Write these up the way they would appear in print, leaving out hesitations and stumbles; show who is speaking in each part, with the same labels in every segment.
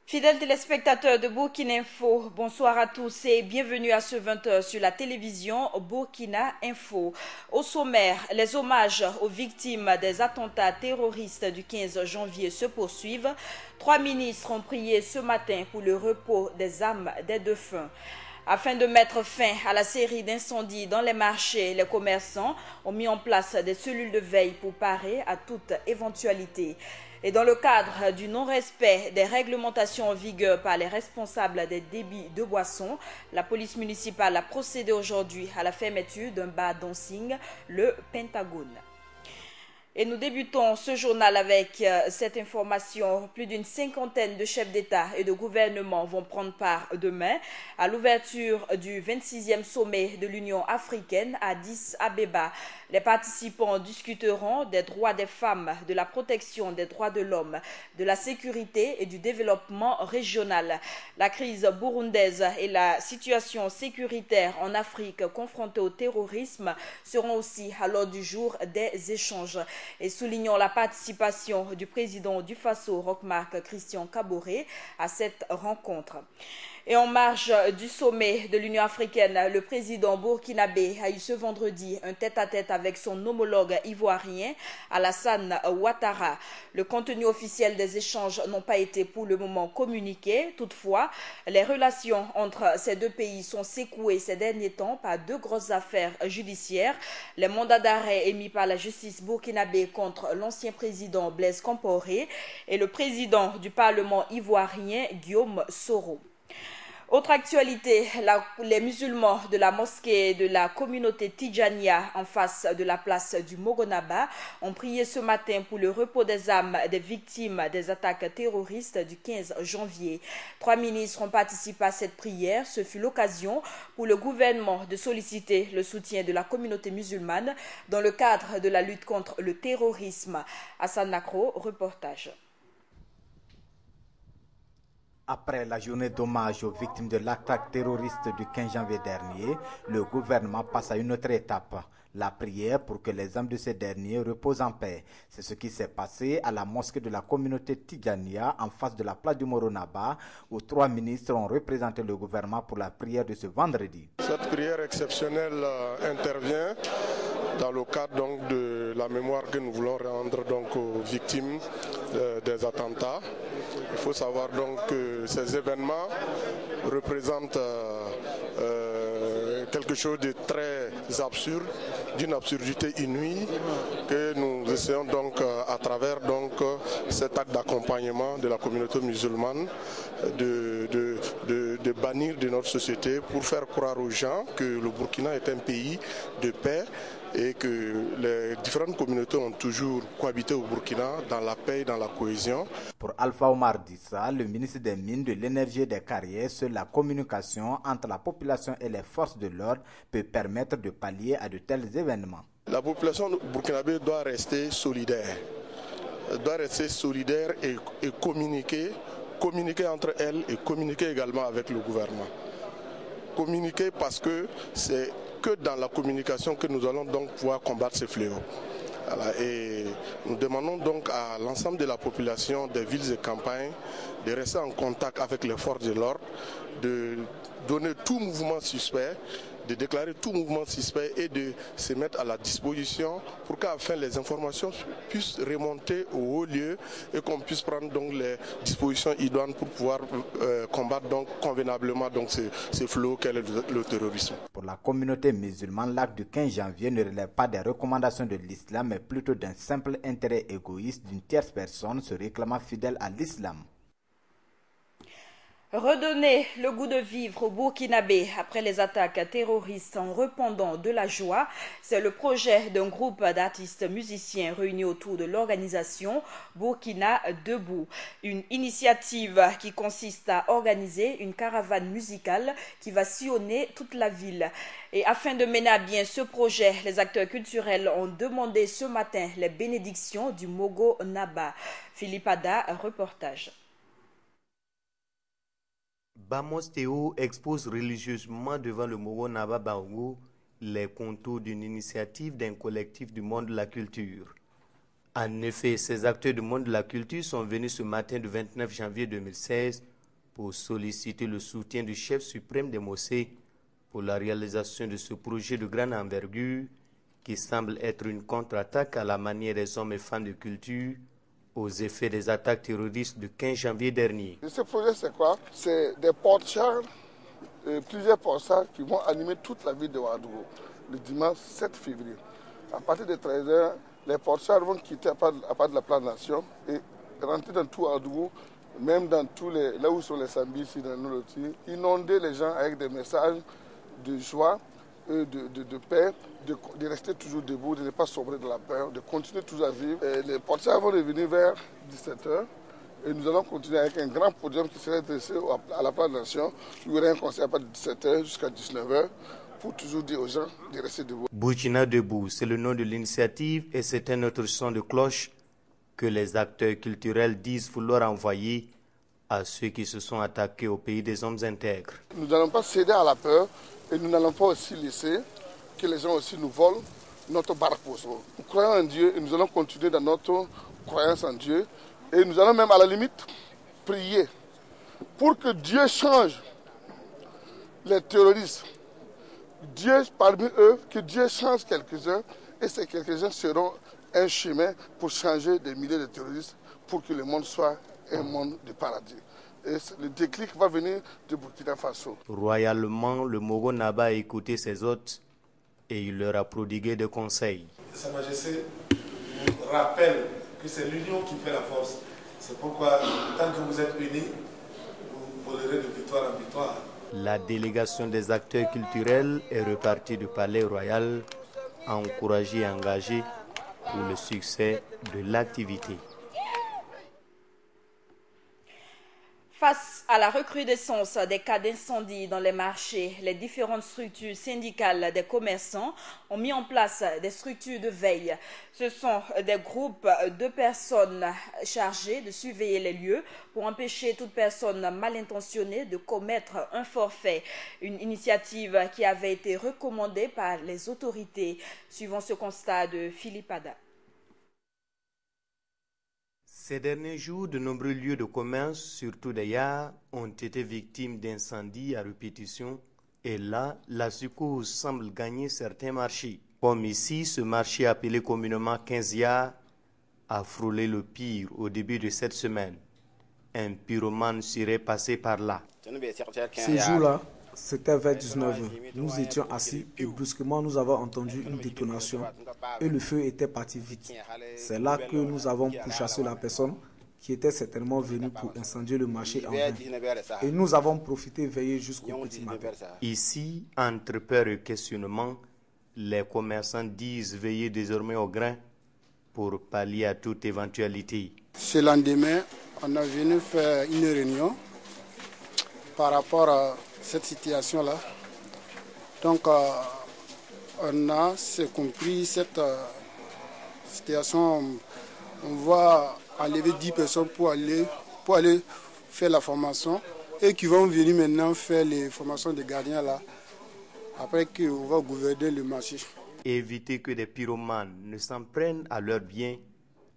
Speaker 1: Fidèles téléspectateurs de Burkina Info, bonsoir à tous et bienvenue à ce 20h sur la télévision Burkina Info. Au sommaire, les hommages aux victimes des attentats terroristes du 15 janvier se poursuivent. 3 ministres ont prié ce matin pour le repos des âmes des défunts. Afin de mettre fin à la série d'incendies dans les marchés, les commerçants ont mis en place des cellules de veille pour parer à toute éventualité. Et dans le cadre du non-respect des réglementations en vigueur par les responsables des débits de boissons, la police municipale a procédé aujourd'hui à la fermeture d'un bar dancing, le Pentagone. Et nous débutons ce journal avec cette information. Plus d'une cinquantaine de chefs d'État et de gouvernement vont prendre part demain à l'ouverture du 26e sommet de l'Union africaine à Addis Abeba. Les participants discuteront des droits des femmes, de la protection des droits de l'homme, de la sécurité et du développement régional. La crise burundaise et la situation sécuritaire en Afrique confrontée au terrorisme seront aussi à l'ordre du jour des échanges. Et soulignons la participation du président du Faso, Roch-Marc Christian Kaboré, à cette rencontre. Et en marge du sommet de l'Union africaine, le président burkinabé a eu ce vendredi un tête-à-tête avec son homologue ivoirien, Alassane Ouattara. Le contenu officiel des échanges n'ont pas été pour le moment communiqué. Toutefois, les relations entre ces deux pays sont secouées ces derniers temps par deux grosses affaires judiciaires. Les mandats d'arrêt émis par la justice burkinabé contre l'ancien président Blaise Compaoré et le président du Parlement ivoirien, Guillaume Soro. Autre actualité, les musulmans de la mosquée de la communauté Tidjania en face de la place du Mogonaba ont prié ce matin pour le repos des âmes des victimes des attaques terroristes du 15 janvier. 3 ministres ont participé à cette prière. Ce fut l'occasion pour le gouvernement de solliciter le soutien de la communauté musulmane dans le cadre de la lutte contre le terrorisme. Hassan Nakro, reportage.
Speaker 2: Après la journée d'hommage aux victimes de l'attaque terroriste du 15 janvier dernier, le gouvernement passe à une autre étape, la prière pour que les âmes de ces derniers reposent en paix. C'est ce qui s'est passé à la mosquée de la communauté Tidjania en face de la place du Moronaba, où 3 ministres ont représenté le gouvernement pour la prière de ce vendredi.
Speaker 3: Cette prière exceptionnelle intervient dans le cadre donc de la mémoire que nous voulons rendre donc aux victimes des attentats. Il faut savoir donc que ces événements représentent quelque chose de très absurde, d'une absurdité inouïe que nous essayons donc à travers donc cet acte d'accompagnement de la communauté musulmane de bannir de notre société pour faire croire aux gens que le Burkina est un pays de paix et que les différentes communautés ont toujours cohabité au Burkina dans la paix et dans la cohésion.
Speaker 2: Pour Alpha Omar Dissa, le ministre des Mines, de l'Énergie et des Carrières, seule la communication entre la population et les forces de l'ordre peut permettre de pallier à de tels événements.
Speaker 3: La population burkinabé doit rester solidaire. Et communiquer entre elles et communiquer également avec le gouvernement. Communiquer parce que c'est que dans la communication que nous allons donc pouvoir combattre ces fléaux. Voilà, et nous demandons donc à l'ensemble de la population des villes et campagnes de rester en contact avec les forces de l'ordre, de donner tout mouvement suspect, de déclarer tout mouvement suspect et de se mettre à la disposition pour qu'afin les informations puissent remonter au haut lieu et qu'on puisse prendre donc les dispositions idoines pour pouvoir combattre donc convenablement donc ce fléau qu'est le terrorisme.
Speaker 2: Pour la communauté musulmane, l'acte du 15 janvier ne relève pas des recommandations de l'islam mais plutôt d'un simple intérêt égoïste d'une tierce personne se réclamant fidèle à l'islam.
Speaker 1: Redonner le goût de vivre au Burkinabé après les attaques terroristes en répandant de la joie, c'est le projet d'un groupe d'artistes musiciens réunis autour de l'organisation Burkina Debout. Une initiative qui consiste à organiser une caravane musicale qui va sillonner toute la ville. Et afin de mener à bien ce projet, les acteurs culturels ont demandé ce matin les bénédictions du Mogo Naba. Philippe Ada, reportage.
Speaker 4: Bamos Théo expose religieusement devant le Mogo Naba Bango les contours d'une initiative d'un collectif du monde de la culture. En effet, ces acteurs du monde de la culture sont venus ce matin du 29 janvier 2016 pour solliciter le soutien du chef suprême des Mossé pour la réalisation de ce projet de grande envergure qui semble être une contre-attaque à la manière des hommes et femmes de culture aux effets des attaques terroristes du 15 janvier dernier.
Speaker 5: Et ce projet, c'est quoi? C'est des porte-chars, plusieurs porte-chars qui vont animer toute la ville de Ouagadougou le dimanche 7 février. À partir de 13h, les porte-chars vont quitter à part de la place Nation et rentrer dans tout Ouagadougou, même dans tous les, là où sont les Sambis, ici dans nos lotis, inonder les gens avec des messages de joie, de paix, de rester toujours debout, de ne pas sombrer dans la peur, de continuer toujours à vivre. Et les porte-chars vont revenir vers 17h et nous allons continuer avec un grand podium qui serait dressé à la place Nation. Il y aurait un concert à partir de 17h jusqu'à 19h. Pour toujours dire aux gens de rester debout.
Speaker 4: Burkina Debout, c'est le nom de l'initiative et c'est un autre son de cloche que les acteurs culturels disent vouloir envoyer à ceux qui se sont attaqués au pays des hommes intègres.
Speaker 5: Nous n'allons pas céder à la peur et nous n'allons pas aussi laisser que les gens aussi nous volent notre barposo. Nous croyons en Dieu et nous allons continuer dans notre croyance en Dieu et nous allons même à la limite prier pour que Dieu change les terroristes. Dieu, parmi eux, que Dieu change quelques-uns et ces quelques-uns seront un chemin pour changer des milliers de terroristes pour que le monde soit un monde de paradis. Et le déclic va venir de Burkina Faso.
Speaker 4: Royalement, le Mogo Naba a écouté ses hôtes et il leur a prodigué des conseils.
Speaker 6: Sa Majesté vous rappelle que c'est l'union qui fait la force. C'est pourquoi, tant que vous êtes unis, vous volerez de victoire en victoire.
Speaker 4: La délégation des acteurs culturels est repartie du Palais Royal, encouragée et engagée pour le succès de l'activité.
Speaker 1: Face à la recrudescence des cas d'incendie dans les marchés, les différentes structures syndicales des commerçants ont mis en place des structures de veille. Ce sont des groupes de personnes chargées de surveiller les lieux pour empêcher toute personne mal intentionnée de commettre un forfait. Une initiative qui avait été recommandée par les autorités. Suivant ce constat de Philippe Ada.
Speaker 4: Ces derniers jours, de nombreux lieux de commerce, surtout des yards, ont été victimes d'incendies à répétition. Et là, la psychose semble gagner certains marchés. Comme ici, ce marché appelé communément 15 yards a frôlé le pire au début de cette semaine. Un pyromane serait passé par là.
Speaker 7: Ces jours-là, c'était vers 19h. Nous étions assis et brusquement nous avons entendu une détonation et le feu était parti vite. C'est là que nous avons pourchassé la personne qui était certainement venue pour incendier le marché en vain. Et nous avons profité veiller jusqu'au petit matin.
Speaker 4: Ici, entre peur et questionnement, les commerçants disent veiller désormais au grain pour pallier à toute éventualité.
Speaker 5: Ce lendemain, on est venu faire une réunion par rapport à cette situation-là. Donc, on a compris cette situation. On va enlever 10 personnes pour aller faire la formation et qui vont venir maintenant faire les formations des gardiens là. Après qu'on va gouverner le marché.
Speaker 4: Éviter que des pyromanes ne s'en prennent à leurs biens,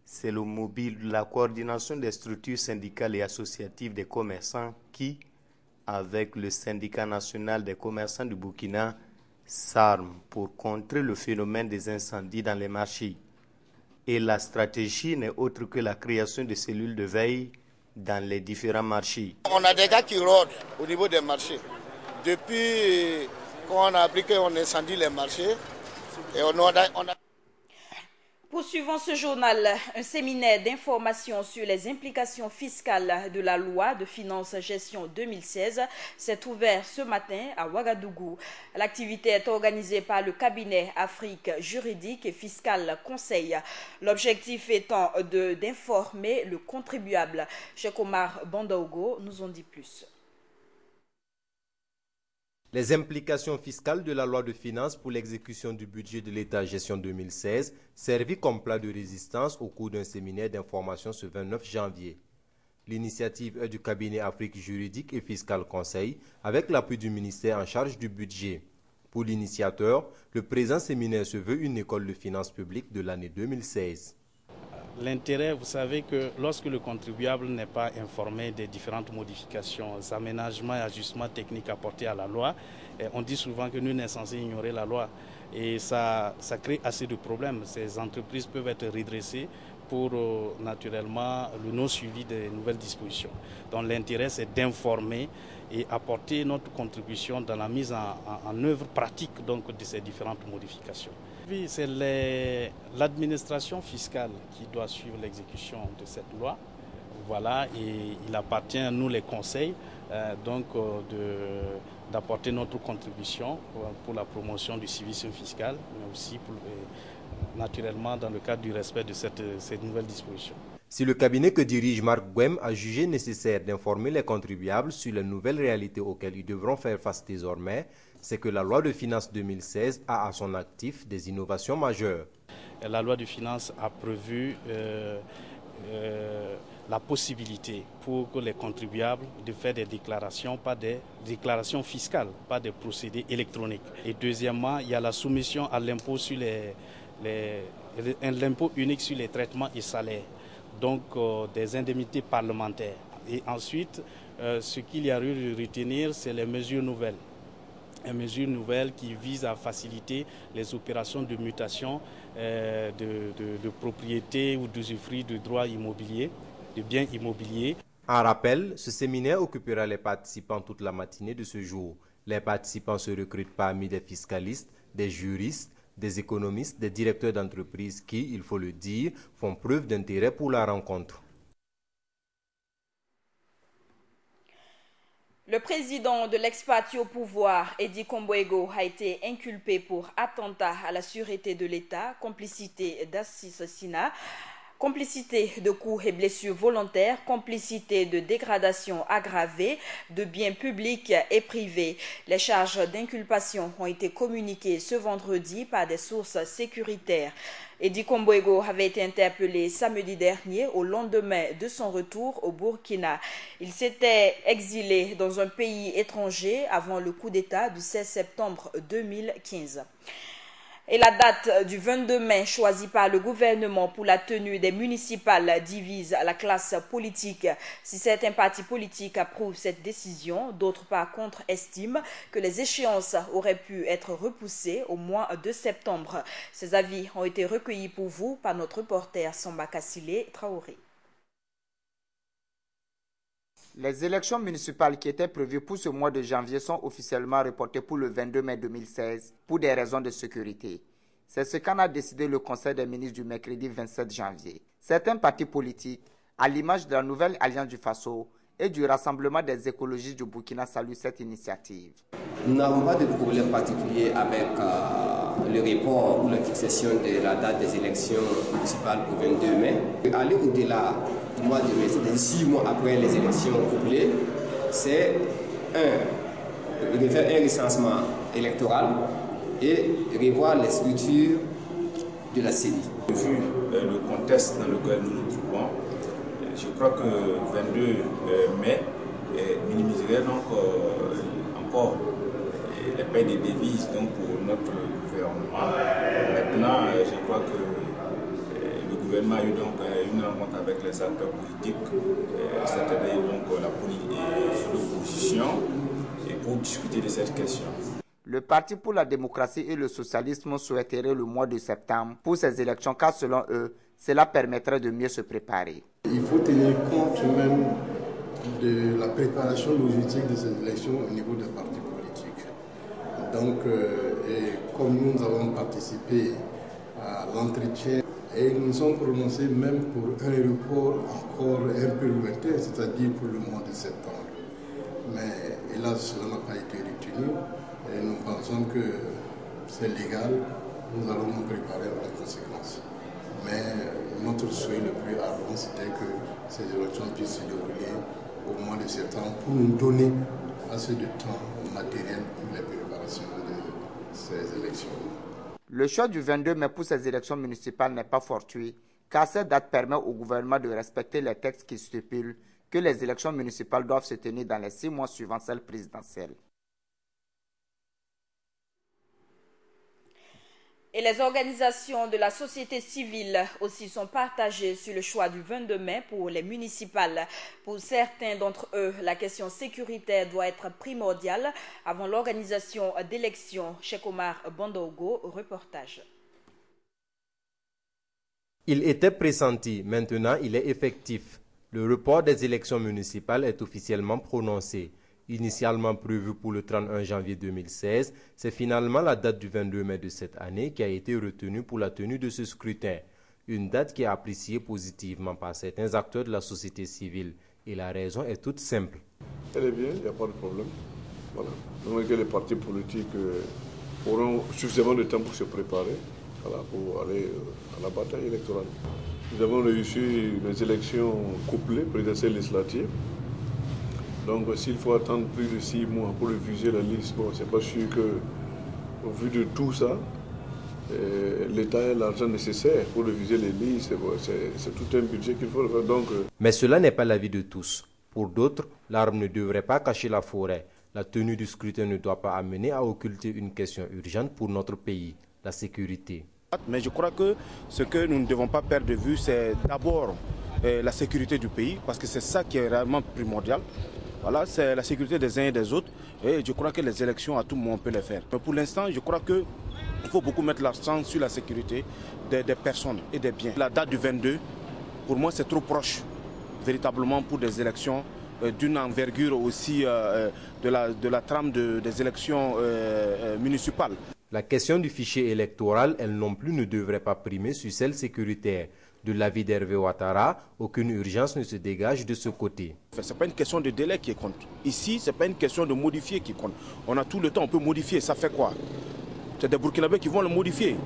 Speaker 4: c'est le mobile de la coordination des structures syndicales et associatives des commerçants qui, avec le syndicat national des commerçants du Burkina, s'arme pour contrer le phénomène des incendies dans les marchés. Et la stratégie n'est autre que la création de cellules de veille dans les différents marchés.
Speaker 5: On a des gars qui rôdent au niveau des marchés. Depuis qu'on a appris qu'on incendie les marchés, et on a...
Speaker 1: Poursuivons ce journal, un séminaire d'information sur les implications fiscales de la loi de finances gestion 2016 s'est ouvert ce matin à Ouagadougou. L'activité est organisée par le cabinet Afrique juridique et fiscale Conseil. L'objectif étant d'informer le contribuable. Cheikh Omar Bandaogo nous en dit plus.
Speaker 8: Les implications fiscales de la loi de finances pour l'exécution du budget de l'État gestion 2016 servit comme plat de résistance au cours d'un séminaire d'information ce 29 janvier. L'initiative est du cabinet Afrique juridique et fiscale Conseil avec l'appui du ministère en charge du budget. Pour l'initiateur, le présent séminaire se veut une école de finances publiques de l'année 2016.
Speaker 9: L'intérêt, vous savez que lorsque le contribuable n'est pas informé des différentes modifications, aménagements et ajustements techniques apportés à la loi, on dit souvent que nul n'est censé ignorer la loi. Et ça crée assez de problèmes. Ces entreprises peuvent être redressées pour naturellement le non-suivi des nouvelles dispositions. Donc l'intérêt, c'est d'informer et apporter notre contribution dans la mise en œuvre pratique donc, de ces différentes modifications. C'est l'administration fiscale qui doit suivre l'exécution de cette loi. Voilà, et il appartient à nous les conseils d'apporter notre contribution pour la promotion du civisme fiscal, mais aussi naturellement dans le cadre du respect de ces nouvelles dispositions.
Speaker 8: Si le cabinet que dirige Marc Guem a jugé nécessaire d'informer les contribuables sur les nouvelles réalités auxquelles ils devront faire face désormais, c'est que la loi de finances 2016 a à son actif des innovations majeures.
Speaker 9: La loi de finances a prévu la possibilité pour les contribuables de faire des déclarations, pas des déclarations fiscales, pas des procédés électroniques. Et deuxièmement, il y a la soumission à l'impôt sur l'impôt unique sur les traitements et salaires, donc des indemnités parlementaires. Et ensuite, ce qu'il y a eu de retenir, c'est les mesures nouvelles. Les mesures nouvelles qui visent à faciliter les opérations de mutation de propriété ou d'usufruit de droits immobiliers, de biens immobiliers.
Speaker 8: En rappel, ce séminaire occupera les participants toute la matinée de ce jour. Les participants se recrutent parmi des fiscalistes, des juristes, des économistes, des directeurs d'entreprises qui, il faut le dire, font preuve d'intérêt pour la rencontre.
Speaker 1: Le président de l'ex-parti au pouvoir, Edi Kombouego, a été inculpé pour attentat à la sûreté de l'État, complicité d'assassinat, complicité de coups et blessures volontaires, complicité de dégradation aggravée de biens publics et privés. Les charges d'inculpation ont été communiquées ce vendredi par des sources sécuritaires. Edi Kombouego avait été interpellé samedi dernier au lendemain de son retour au Burkina. Il s'était exilé dans un pays étranger avant le coup d'État du 16 septembre 2015. Et la date du 22 mai choisie par le gouvernement pour la tenue des municipales divise la classe politique. Si certains partis politiques approuvent cette décision, d'autres par contre estiment que les échéances auraient pu être repoussées au mois de septembre. Ces avis ont été recueillis pour vous par notre reporter Samba Kassile Traoré.
Speaker 10: Les élections municipales qui étaient prévues pour ce mois de janvier sont officiellement reportées pour le 22 mai 2016 pour des raisons de sécurité. C'est ce qu'en a décidé le Conseil des ministres du mercredi 27 janvier. Certains partis politiques, à l'image de la Nouvelle Alliance du Faso et du Rassemblement des écologistes du Burkina, saluent cette initiative.
Speaker 11: Nous n'avons pas de problème particulier avec le report ou la fixation de la date des élections municipales au 22 mai. Aller au-delà du mois de mai, c'est-à-dire 6 mois après les élections couplées, c'est refaire un recensement électoral et revoir les structures de la CENI.
Speaker 12: Vu le contexte dans lequel nous nous trouvons, je crois que 22 mai minimiserait donc encore les paies des devises donc, pour notre gouvernement. Maintenant, je crois que le gouvernement a eu donc une rencontre avec les acteurs politiques, c'est-à-dire donc l'opposition, et pour discuter de cette question.
Speaker 10: Le Parti pour la démocratie et le socialisme souhaiterait le mois de septembre pour ces élections car selon eux, cela permettrait de mieux se préparer.
Speaker 13: Il faut tenir compte même de la préparation logistique de ces élections au niveau des partis politiques. Donc, comme nous avons participé à l'entretien et nous nous sommes prononcés même pour un report encore un peu lointain, c'est-à-dire pour le mois de septembre. Mais hélas, cela n'a pas été retenu et nous pensons que c'est légal, nous allons nous préparer en conséquence. Mais notre souhait le plus ardent, c'était que ces élections puissent se dérouler au mois de septembre pour nous donner assez de temps matériel pour les préparations de ces élections.
Speaker 10: Le choix du 22 mai pour ces élections municipales n'est pas fortuit, car cette date permet au gouvernement de respecter les textes qui stipulent que les élections municipales doivent se tenir dans les 6 mois suivant celles présidentielles.
Speaker 1: Et les organisations de la société civile aussi sont partagées sur le choix du 22 mai pour les municipales. Pour certains d'entre eux, la question sécuritaire doit être primordiale avant l'organisation d'élections. Cheikh Omar Bandogo, reportage.
Speaker 8: Il était pressenti, maintenant il est effectif. Le report des élections municipales est officiellement prononcé. Initialement prévu pour le 31 janvier 2016, c'est finalement la date du 22 mai de cette année qui a été retenue pour la tenue de ce scrutin. Une date qui est appréciée positivement par certains acteurs de la société civile. Et la raison est toute simple.
Speaker 14: Elle est bien, il n'y a pas de problème. Voilà. Donc que les partis politiques auront suffisamment de temps pour se préparer, voilà, pour aller à la bataille électorale. Nous avons réussi les élections couplées, présidentielles et législatives. Donc s'il faut attendre plus de 6 mois pour réviser la liste, bon, c'est pas sûr que, au vu de tout ça, l'État a l'argent nécessaire pour réviser les listes. Bon, c'est tout un budget qu'il faut faire. Donc,
Speaker 8: Mais cela n'est pas l'avis de tous. Pour d'autres, l'arbre ne devrait pas cacher la forêt. La tenue du scrutin ne doit pas amener à occulter une question urgente pour notre pays, la sécurité.
Speaker 15: Mais je crois que ce que nous ne devons pas perdre de vue, c'est d'abord la sécurité du pays, parce que c'est ça qui est réellement primordial. Voilà, c'est la sécurité des uns et des autres. Et je crois que les élections, à tout moment, on peut les faire. Mais pour l'instant, je crois qu'il faut beaucoup mettre l'accent sur la sécurité des personnes et des biens. La date du 22, pour moi, c'est trop proche, véritablement, pour des élections d'une envergure aussi de la trame des élections municipales.
Speaker 8: La question du fichier électoral, elle non plus, ne devrait pas primer sur celle sécuritaire. De l'avis d'Hervé Ouattara, aucune urgence ne se dégage de ce côté.
Speaker 15: Ce n'est pas une question de délai qui compte. Ici, ce n'est pas une question de modifier qui compte. On a tout le temps, on peut modifier. Ça fait quoi? C'est des Burkinabés qui vont le modifier.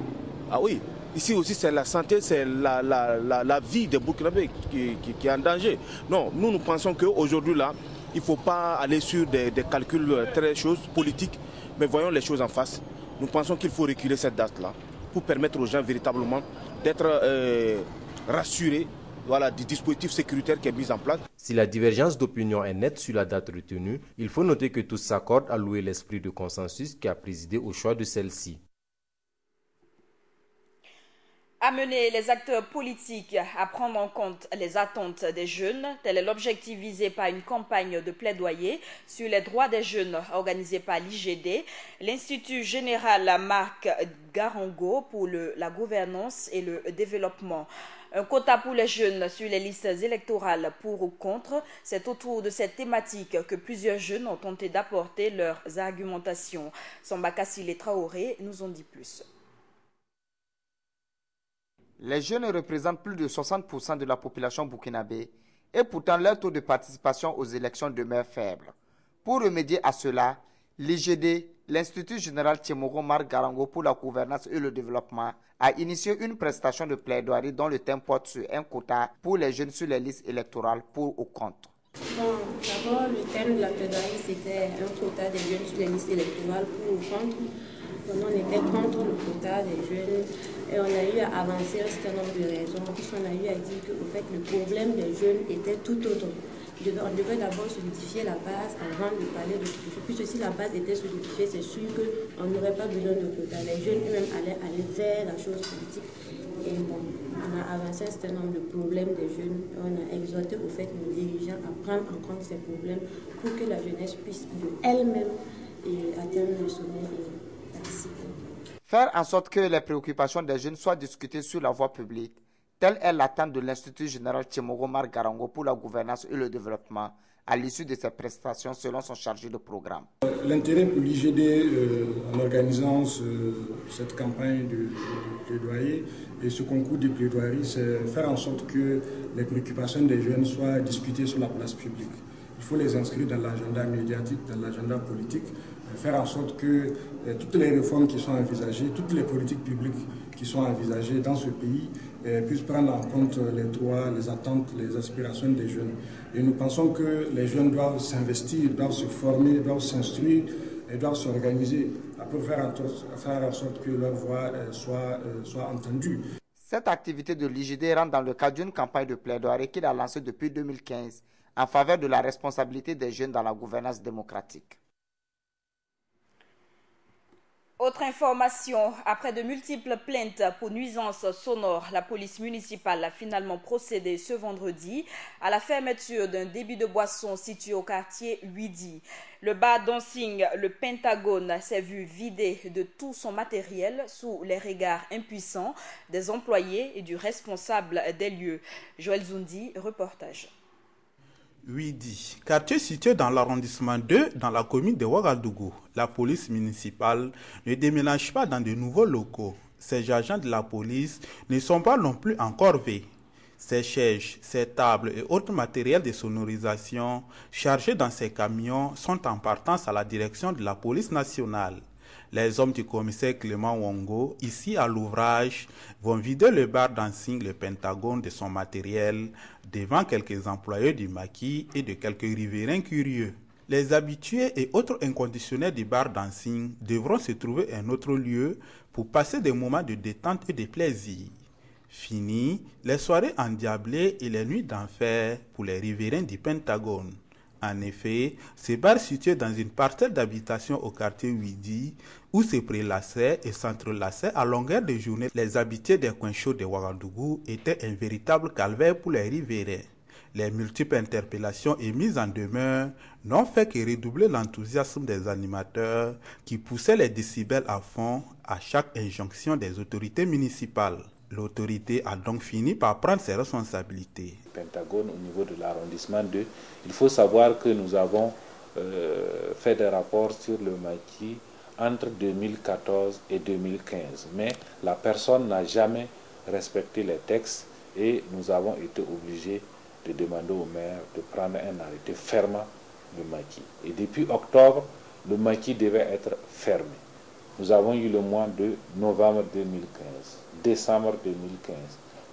Speaker 15: Ah oui, ici aussi, c'est la santé, c'est la vie des Burkinabés qui est en danger. Non, nous pensons qu'aujourd'hui, là, il ne faut pas aller sur des calculs très politiques, mais voyons les choses en face. Nous pensons qu'il faut reculer cette date-là pour permettre aux gens véritablement d'être rassurés, voilà, du dispositif sécuritaire qui est mis en place.
Speaker 8: Si la divergence d'opinion est nette sur la date retenue, il faut noter que tous s'accordent à louer l'esprit de consensus qui a présidé au choix de celle-ci.
Speaker 1: Amener les acteurs politiques à prendre en compte les attentes des jeunes, tel est l'objectif visé par une campagne de plaidoyer sur les droits des jeunes organisée par l'IGD, l'Institut général Marc Garango pour la gouvernance et le développement. Un quota pour les jeunes sur les listes électorales pour ou contre, c'est autour de cette thématique que plusieurs jeunes ont tenté d'apporter leurs argumentations. Samba Kassile Traoré nous en dit plus.
Speaker 10: Les jeunes représentent plus de 60% de la population burkinabé et pourtant leur taux de participation aux élections demeure faible. Pour remédier à cela, l'IGD, l'Institut général Tchemoro Marc Garango pour la gouvernance et le développement, a initié une prestation de plaidoirie dont le thème porte sur un quota pour les jeunes sur les listes électorales pour ou contre.
Speaker 16: Bon, d'abord, le thème de la plaidoirie, c'était un quota des jeunes sur les listes électorales pour ou contre. Donc, on était contre le quota des jeunes et on a eu à avancer un certain nombre de raisons, puisqu'on a eu à dire que fait, le problème des jeunes était tout autre. On devait d'abord solidifier la base avant de parler de quelque chose. Puisque si la base était solidifiée, c'est sûr qu'on n'aurait pas besoin de quota. Les jeunes eux-mêmes allaient aller vers la chose politique. Et bon, on a avancé un certain nombre de problèmes des jeunes. On a exhorté au fait nos dirigeants à prendre en compte ces problèmes pour que la jeunesse puisse de elle-même atteindre le sommet et participer.
Speaker 10: Faire en sorte que les préoccupations des jeunes soient discutées sur la voie publique, telle est l'attente de l'Institut général Tchemoro Marc Garango pour la gouvernance et le développement à l'issue de ces prestations selon son chargé de programme.
Speaker 17: L'intérêt pour l'IGD en organisant cette campagne de plaidoyer et ce concours de plaidoirie, c'est faire en sorte que les préoccupations des jeunes soient discutées sur la place publique. Il faut les inscrire dans l'agenda médiatique, dans l'agenda politique, faire en sorte que toutes les réformes qui sont envisagées, toutes les politiques publiques qui sont envisagées dans ce pays puissent prendre en compte les droits, les attentes, les aspirations des jeunes. Et nous pensons que les jeunes doivent s'investir, doivent se former, doivent s'instruire et doivent s'organiser pour faire en sorte que leur voix soit entendue.
Speaker 10: Cette activité de l'IGD rentre dans le cadre d'une campagne de plaidoirie qu'il a lancée depuis 2015 en faveur de la responsabilité des jeunes dans la gouvernance démocratique.
Speaker 1: Autre information, après de multiples plaintes pour nuisances sonores, la police municipale a finalement procédé ce vendredi à la fermeture d'un débit de boissons situé au quartier Huidi. Le bar dancing, le Pentagone, s'est vu vidé de tout son matériel sous les regards impuissants des employés et du responsable des lieux. Joël Zoundi, reportage.
Speaker 18: Huidi, quartier situé dans l'arrondissement 2 dans la commune de Ouagadougou. La police municipale ne déménage pas dans de nouveaux locaux. Ces agents de la police ne sont pas non plus en corvée. Ces chaises, ces tables et autres matériels de sonorisation chargés dans ces camions sont en partance à la direction de la police nationale. Les hommes du commissaire Clément Wongo, ici à l'ouvrage, vont vider le bar dancing Le Pentagone de son matériel devant quelques employés du maquis et de quelques riverains curieux. Les habitués et autres inconditionnels du bar dancing devront se trouver un autre lieu pour passer des moments de détente et de plaisir. Fini les soirées endiablées et les nuits d'enfer pour les riverains du Pentagone. En effet, ce bar situé dans une parcelle d'habitation au quartier Huidi, où se prélassaient et s'entrelaçaient à longueur de journée les habitués des coins chauds de Ouagadougou, était un véritable calvaire pour les riverains. Les multiples interpellations et mises en demeure n'ont fait que redoubler l'enthousiasme des animateurs qui poussaient les décibels à fond à chaque injonction des autorités municipales. L'autorité a donc fini par prendre ses responsabilités.
Speaker 19: Pentagone au niveau de l'arrondissement 2, il faut savoir que nous avons fait des rapports sur le maquis entre 2014 et 2015. Mais la personne n'a jamais respecté les textes et nous avons été obligés de demander au maire de prendre un arrêté fermant le maquis. Et depuis octobre, le maquis devait être fermé. Nous avons eu le mois de novembre 2015, décembre 2015.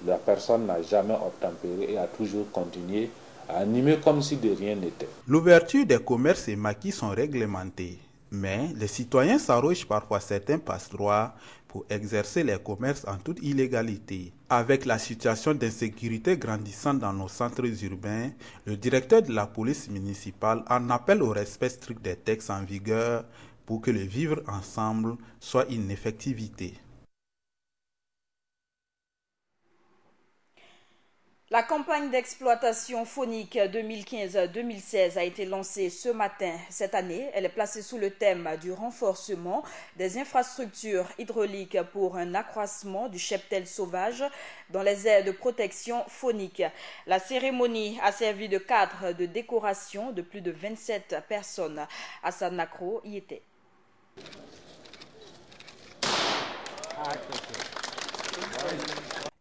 Speaker 19: La personne n'a jamais obtempéré et a toujours continué à animer comme si de rien n'était.
Speaker 18: L'ouverture des commerces et maquis sont réglementés, mais les citoyens s'arrogent parfois certains passe-droits pour exercer les commerces en toute illégalité. Avec la situation d'insécurité grandissante dans nos centres urbains, le directeur de la police municipale en appelle au respect strict des textes en vigueur pour que le vivre ensemble soit une effectivité.
Speaker 1: La campagne d'exploitation phonique 2015-2016 a été lancée ce matin. Cette année, elle est placée sous le thème du renforcement des infrastructures hydrauliques pour un accroissement du cheptel sauvage dans les aires de protection phonique. La cérémonie a servi de cadre de décoration de plus de 27 personnes. Hassan Nakro y était.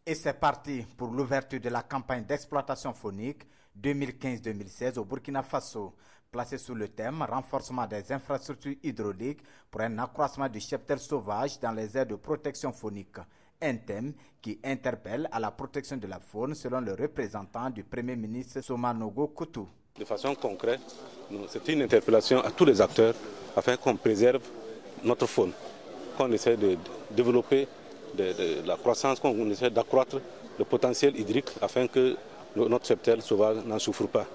Speaker 2: Et c'est parti pour l'ouverture de la campagne d'exploitation phonique 2015-2016 au Burkina Faso, placée sous le thème « Renforcement des infrastructures hydrauliques pour un accroissement du cheptel sauvage dans les aires de protection phonique ». Un thème qui interpelle à la protection de la faune selon le représentant du Premier ministre Somanogo Koutou.
Speaker 20: De façon concrète, c'est une interpellation à tous les acteurs afin qu'on préserve notre faune, qu'on essaie de développer de la croissance, qu'on essaie d'accroître le potentiel hydrique afin que notre cheptel sauvage n'en souffre pas.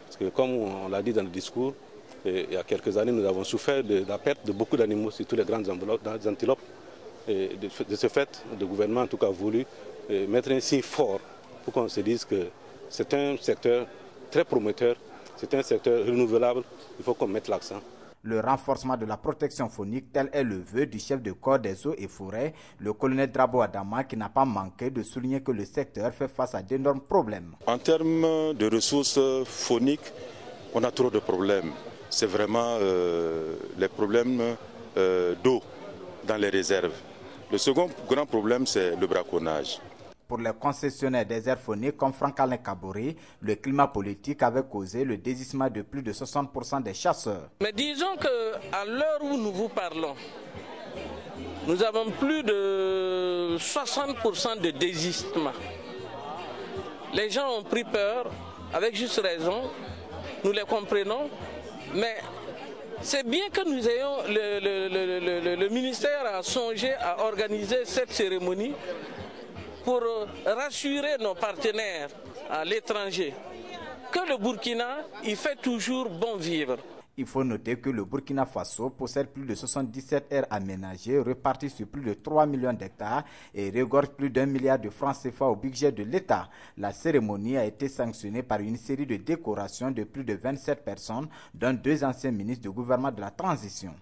Speaker 20: Parce que comme on l'a dit dans le discours, il y a quelques années, nous avons souffert de la perte de beaucoup d'animaux, surtout les grandes antilopes. Et de ce fait, le gouvernement en tout cas a voulu mettre un signe fort pour qu'on se dise que c'est un secteur très prometteur, c'est un secteur renouvelable, il faut qu'on mette l'accent.
Speaker 2: Le renforcement de la protection phonique, tel est le vœu du chef de corps des eaux et forêts, le colonel Drabo Adama, qui n'a pas manqué de souligner que le secteur fait face à d'énormes problèmes.
Speaker 21: En termes de ressources phoniques, on a trop de problèmes. C'est vraiment les problèmes d'eau dans les réserves. Le second grand problème, c'est le braconnage.
Speaker 2: Pour les concessionnaires des aires phoniques comme Franck-Alain Kabouri, le climat politique avait causé le désistement de plus de 60% des chasseurs.
Speaker 22: Mais disons qu'à l'heure où nous vous parlons, nous avons plus de 60% de désistement. Les gens ont pris peur, avec juste raison, nous les comprenons, mais c'est bien que nous ayons, le ministère a songé à organiser cette cérémonie pour rassurer nos partenaires à l'étranger que le Burkina, il fait toujours bon vivre.
Speaker 2: Il faut noter que le Burkina Faso possède plus de 77 aires aménagées reparties sur plus de 3 millions d'hectares et regorge plus d'1 milliard de francs CFA au budget de l'État. La cérémonie a été sanctionnée par une série de décorations de plus de 27 personnes, dont 2 anciens ministres du gouvernement de la transition.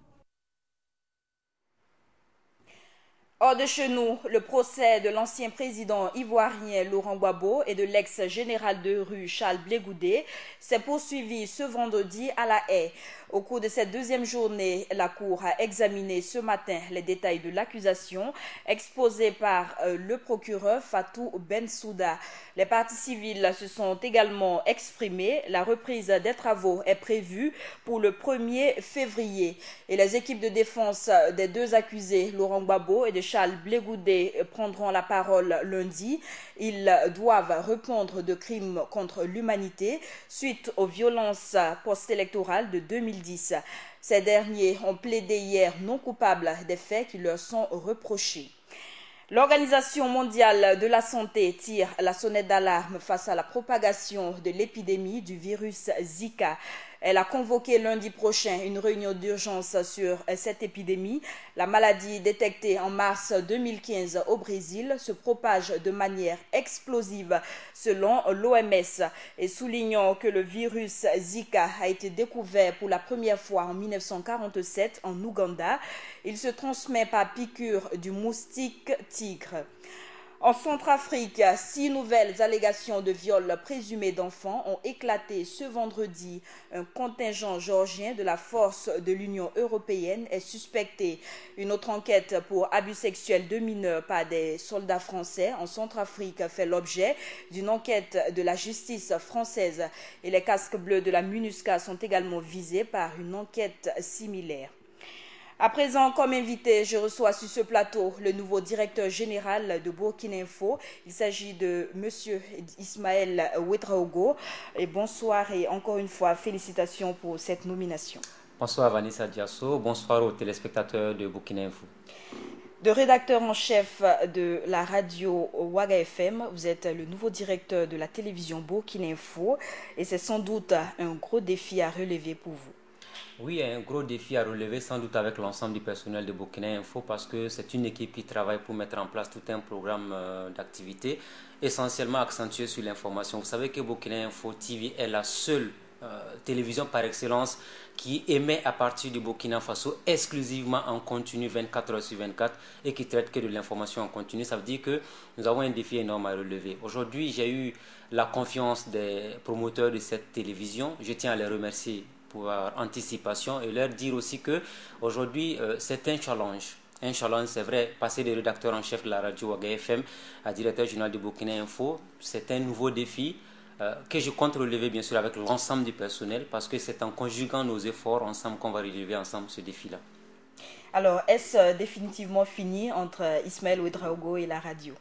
Speaker 1: Hors de chez nous, le procès de l'ancien président ivoirien Laurent Gbagbo et de l'ex-général de rue Charles Blé Goudé s'est poursuivi ce vendredi à La Haye. Au cours de cette deuxième journée, la Cour a examiné ce matin les détails de l'accusation exposée par le procureur Fatou Bensouda. Les parties civiles se sont également exprimées. La reprise des travaux est prévue pour le 1er février. Et les équipes de défense des deux accusés, Laurent Gbagbo et de Charles Blé Goudé, prendront la parole lundi. Ils doivent répondre de crimes contre l'humanité suite aux violences post-électorales de 2010. Ces derniers ont plaidé hier non coupables des faits qui leur sont reprochés. L'Organisation mondiale de la santé tire la sonnette d'alarme face à la propagation de l'épidémie du virus Zika. Elle a convoqué lundi prochain une réunion d'urgence sur cette épidémie. La maladie détectée en mars 2015 au Brésil se propage de manière explosive selon l'OMS. Et soulignant que le virus Zika a été découvert pour la première fois en 1947 en Ouganda, il se transmet par piqûre du moustique tigre. En Centrafrique, 6 nouvelles allégations de viol présumés d'enfants ont éclaté ce vendredi. Un contingent géorgien de la force de l'Union européenne est suspecté. Une autre enquête pour abus sexuels de mineurs par des soldats français en Centrafrique fait l'objet d'une enquête de la justice française. Et les casques bleus de la MINUSCA sont également visés par une enquête similaire. À présent, comme invité, je reçois sur ce plateau le nouveau directeur général de Burkina Info. Il s'agit de M. Ismaël Ouedraogo. Et bonsoir et encore une fois, félicitations pour cette nomination.
Speaker 3: Bonsoir Vanessa Diasso, bonsoir aux téléspectateurs de Burkina Info.
Speaker 1: De rédacteur en chef de la radio Ouaga FM, vous êtes le nouveau directeur de la télévision Burkina Info et c'est sans doute un gros défi à relever pour vous.
Speaker 3: Oui, un gros défi à relever sans doute avec l'ensemble du personnel de Burkina Info parce que c'est une équipe qui travaille pour mettre en place tout un programme d'activité essentiellement accentué sur l'information. Vous savez que Burkina Info TV est la seule télévision par excellence qui émet à partir du Burkina Faso exclusivement en continu 24 heures sur 24 et qui traite que de l'information en continu. Ça veut dire que nous avons un défi énorme à relever. Aujourd'hui, j'ai eu la confiance des promoteurs de cette télévision. Je tiens à les remercier pour anticipation et leur dire aussi que aujourd'hui c'est un challenge. Un challenge, c'est vrai, passer de rédacteur en chef de la radio Ouaga FM à directeur général de Burkina Info, c'est un nouveau défi que je compte relever bien sûr avec l'ensemble du personnel parce que c'est en conjuguant nos efforts ensemble qu'on va relever ensemble ce défi-là.
Speaker 1: Alors, est-ce définitivement fini entre Ismaël Ouedraogo et la radio ?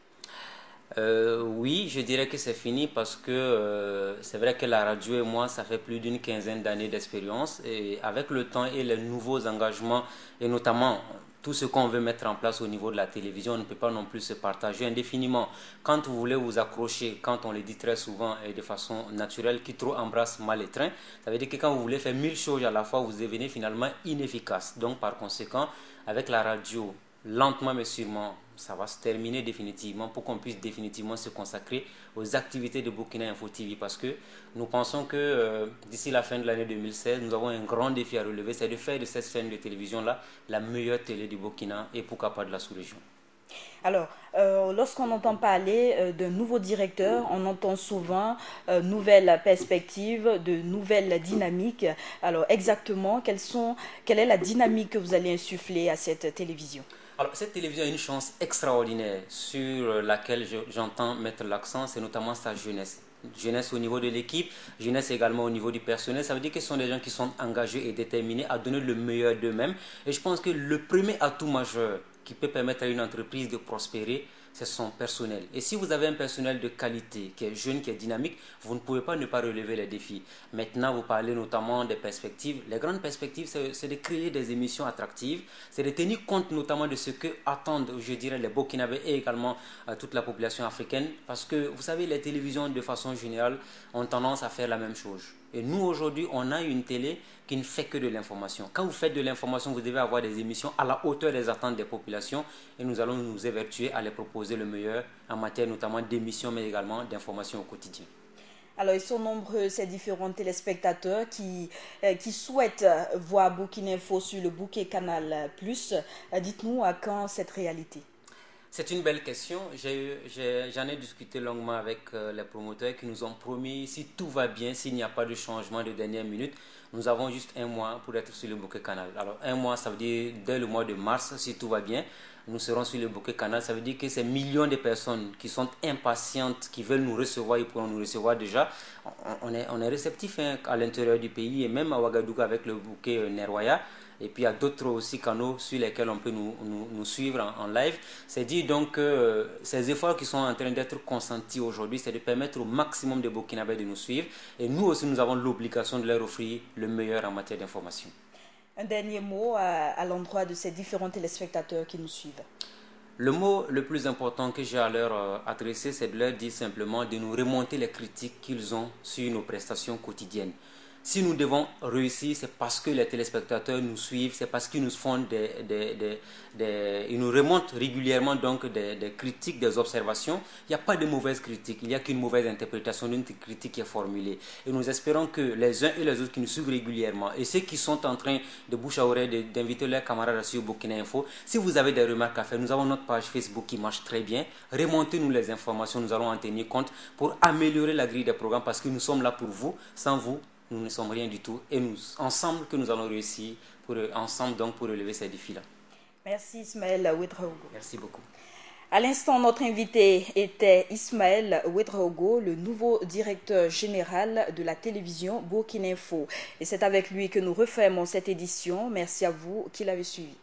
Speaker 3: Oui, je dirais que c'est fini parce que c'est vrai que la radio et moi, ça fait plus d'une quinzaine d'années d'expérience et avec le temps et les nouveaux engagements et notamment tout ce qu'on veut mettre en place au niveau de la télévision, on ne peut pas non plus se partager indéfiniment. Quand vous voulez vous accrocher, quand on le dit très souvent et de façon naturelle, qui trop embrasse mal les trains, ça veut dire que quand vous voulez faire 1000 choses à la fois, vous devenez finalement inefficace. Donc par conséquent, avec la radio, lentement mais sûrement, ça va se terminer définitivement pour qu'on puisse définitivement se consacrer aux activités de Burkina Info TV parce que nous pensons que d'ici la fin de l'année 2016, nous avons un grand défi à relever, c'est de faire de cette chaîne de télévision-là la meilleure télé du Burkina et pourquoi pas de la sous-région.
Speaker 1: Alors, lorsqu'on entend parler d'un nouveau directeur, on entend souvent nouvelles perspectives, de nouvelles dynamiques. Alors, exactement, quelle est la dynamique que vous allez insuffler à cette télévision ?
Speaker 3: Alors, cette télévision a une chance extraordinaire sur laquelle j'entends mettre l'accent, c'est notamment sa jeunesse. Jeunesse au niveau de l'équipe, jeunesse également au niveau du personnel. Ça veut dire que ce sont des gens qui sont engagés et déterminés à donner le meilleur d'eux-mêmes. Et je pense que le premier atout majeur qui peut permettre à une entreprise de prospérer, c'est son personnel. Et si vous avez un personnel de qualité, qui est jeune, qui est dynamique, vous ne pouvez pas ne pas relever les défis. Maintenant, vous parlez notamment des perspectives. Les grandes perspectives, c'est de créer des émissions attractives, c'est de tenir compte notamment de ce que attendent, je dirais, les Burkinabés et également toute la population africaine. Parce que, vous savez, les télévisions, de façon générale, ont tendance à faire la même chose. Et nous, aujourd'hui, on a une télé qui ne fait que de l'information. Quand vous faites de l'information, vous devez avoir des émissions à la hauteur des attentes des populations et nous allons nous évertuer à les proposer le meilleur en matière notamment d'émissions, mais également d'informations au quotidien.
Speaker 1: Alors, ils sont nombreux, ces différents téléspectateurs qui souhaitent voir Burkina Info sur le bouquet Canal+. Dites-nous à quand cette réalité?
Speaker 3: C'est une belle question. J'en ai discuté longuement avec les promoteurs qui nous ont promis, si tout va bien, s'il n'y a pas de changement de dernière minute, nous avons juste un mois pour être sur le bouquet Canal. Alors, un mois, ça veut dire dès le mois de mars, si tout va bien, nous serons sur le bouquet Canal. Ça veut dire que ces millions de personnes qui sont impatientes, qui veulent nous recevoir, ils pourront nous recevoir déjà. On est réceptifs à l'intérieur du pays et même à Ouagadougou avec le bouquet Nerwaya. Et puis il y a d'autres aussi canaux sur lesquels on peut nous suivre en live. C'est dire donc que ces efforts qui sont en train d'être consentis aujourd'hui, c'est de permettre au maximum de Burkinabés de nous suivre. Et nous aussi, nous avons l'obligation de leur offrir le meilleur en matière d'information.
Speaker 1: Un dernier mot à l'endroit de ces différents téléspectateurs qui nous suivent.
Speaker 3: Le mot le plus important que j'ai à leur adresser, c'est de leur dire simplement de nous remonter les critiques qu'ils ont sur nos prestations quotidiennes. Si nous devons réussir, c'est parce que les téléspectateurs nous suivent, c'est parce qu'ils nous font ils nous remontent régulièrement donc des critiques, des observations. Il n'y a pas de mauvaise critique, il n'y a qu'une mauvaise interprétation d'une critique qui est formulée. Et nous espérons que les uns et les autres qui nous suivent régulièrement et ceux qui sont en train de bouche à oreille d'inviter leurs camarades sur Burkina Info, si vous avez des remarques à faire, nous avons notre page Facebook qui marche très bien. Remontez-nous les informations, nous allons en tenir compte pour améliorer la grille des programmes parce que nous sommes là pour vous. Sans vous, nous ne sommes rien du tout et nous, ensemble que nous allons réussir, ensemble donc pour relever ces défis-là.
Speaker 1: Merci Ismaël Ouedraogo.
Speaker 3: Merci beaucoup.
Speaker 1: À l'instant, notre invité était Ismaël Ouedraogo, le nouveau directeur général de la télévision Burkina Info. Et c'est avec lui que nous refermons cette édition. Merci à vous qui l'avez suivi.